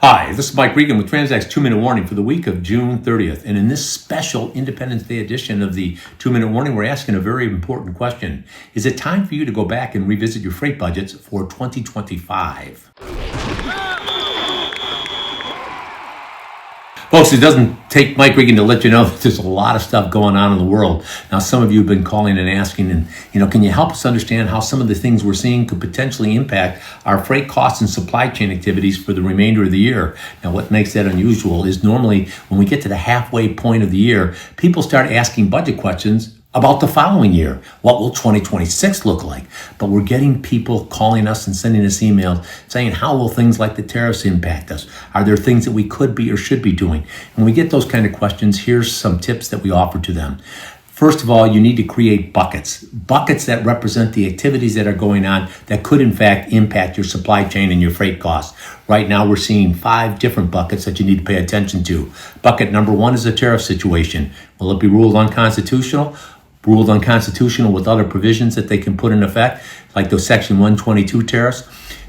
Hi, this is Mike Regan with Transact's 2-Minute Warning for the week of June 30th. And in this special Independence Day edition of the 2-Minute Warning, we're asking a very important question. Is it time for you to go back and revisit your freight budgets for 2025? Folks, it doesn't take Mike Regan to let you know that there's a lot of stuff going on in the world. Now, some of you have been calling and asking, and can you help us understand how some of the things we're seeing could potentially impact our freight costs and supply chain activities for the remainder of the year? Now, what makes that unusual is normally when we get to the halfway point of the year, people start asking budget questions about the following year. What will 2026 look like? But we're getting people calling us and sending us emails saying, how will things like the tariffs impact us? Are there things that we could be or should be doing? When we get those kind of questions, here's some tips that we offer to them. First of all, you need to create buckets that represent the activities that are going on that could in fact impact your supply chain and your freight costs. Right now, we're seeing 5 different buckets that you need to pay attention to. Bucket number 1 is the tariff situation. Will it be ruled unconstitutional? Ruled unconstitutional with other provisions that they can put in effect, like those Section 122 tariffs.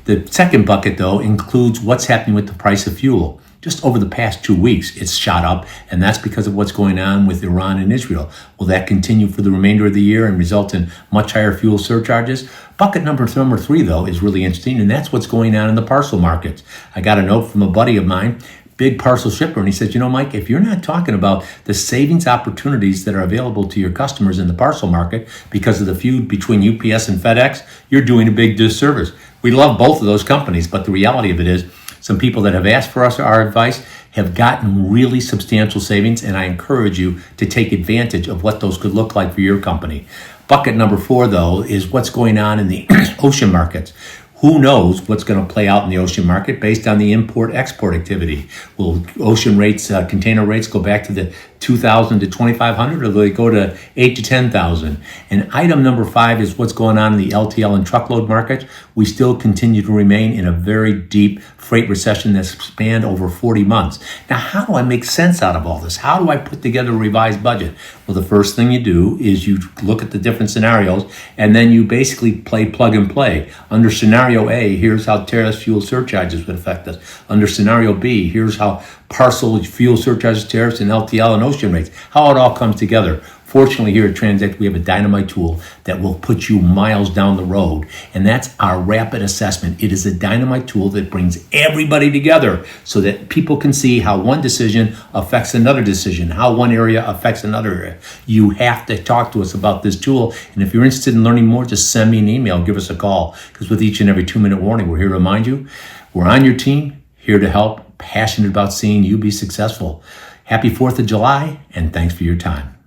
The second bucket, though, includes what's happening with the price of fuel. Just over the past 2 weeks, it's shot up, and that's because of what's going on with Iran and Israel. Will that continue for the remainder of the year and result in much higher fuel surcharges? Bucket number 3, though, is really interesting, and that's what's going on in the parcel markets. I got a note from a buddy of mine, big parcel shipper, and he says, Mike, if you're not talking about the savings opportunities that are available to your customers in the parcel market because of the feud between UPS and FedEx, you're doing a big disservice. We love both of those companies, but the reality of it is some people that have asked for our advice have gotten really substantial savings, and I encourage you to take advantage of what those could look like for your company. Bucket number 4, though, is what's going on in the ocean markets. Who knows what's going to play out in the ocean market based on the import-export activity? Will ocean rates, container rates, go back to the 2,000 to 2,500, or will they go to 8 to 10,000? And item number 5 is what's going on in the LTL and truckload market. We still continue to remain in a very deep freight recession that's spanned over 40 months. Now, how do I make sense out of all this? How do I put together a revised budget? Well, the first thing you do is you look at the different scenarios, and then you basically play plug and play. Under scenario A, here's how tariffs, fuel surcharges would affect us. Under scenario B, here's how parcel, fuel surcharges, tariffs, and LTL and ocean rates, how it all comes together. Fortunately, here at Transact, we have a dynamite tool that will put you miles down the road, and that's our rapid assessment. It is a dynamite tool that brings everybody together so that people can see how one decision affects another decision, how one area affects another area. You have to talk to us about this tool, and if you're interested in learning more, just send me an email, give us a call, because with each and every 2-minute warning, we're here to remind you, we're on your team, here to help, passionate about seeing you be successful. Happy 4th of July, and thanks for your time.